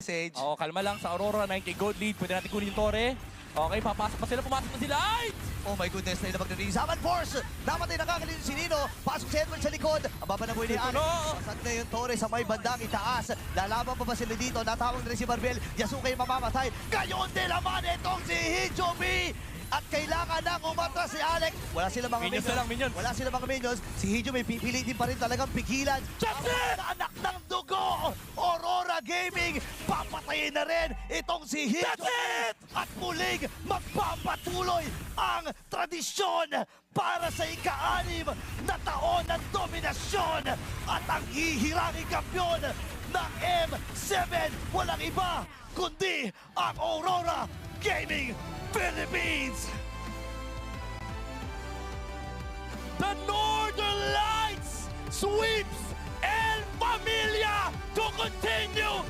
Sage. Oo, kalma lang sa Aurora, 9k gold lead. Pwede natin kunin yung Torre. Okay, papasok pa sila, pumasok na sila. Ay! Oh my goodness, na magre-release. Haman Force! Dapat ay nakakalino si Nino. Pasok si Edwin sa likod. Ang baba na buhay ni Alex. Pasag na yung Torre sa may bandang itaas. Lalaban pa ba sila dito? Natawag na rin si Barbel. Yasuke yung mamamatay. Gayon din naman itong si Hijobi! At kailangan nang umatras si Alex. Wala sila mga Minions na lang, minions. Wala sila mga minions. Si Hijobi pipilitin pa rin talagang pigilan. That's it! Anak ng dugo! Aurora Gaming! Papatayin na rin itong si Hijobi! That's it! At muling magpapatuloy ang tradisyon para sa ika-6 na taon ng dominasyon at ang hihiranging kampiyon ng M7 walang iba kundi ang Aurora Gaming Philippines! The Northern Lights sweeps El Familia to continue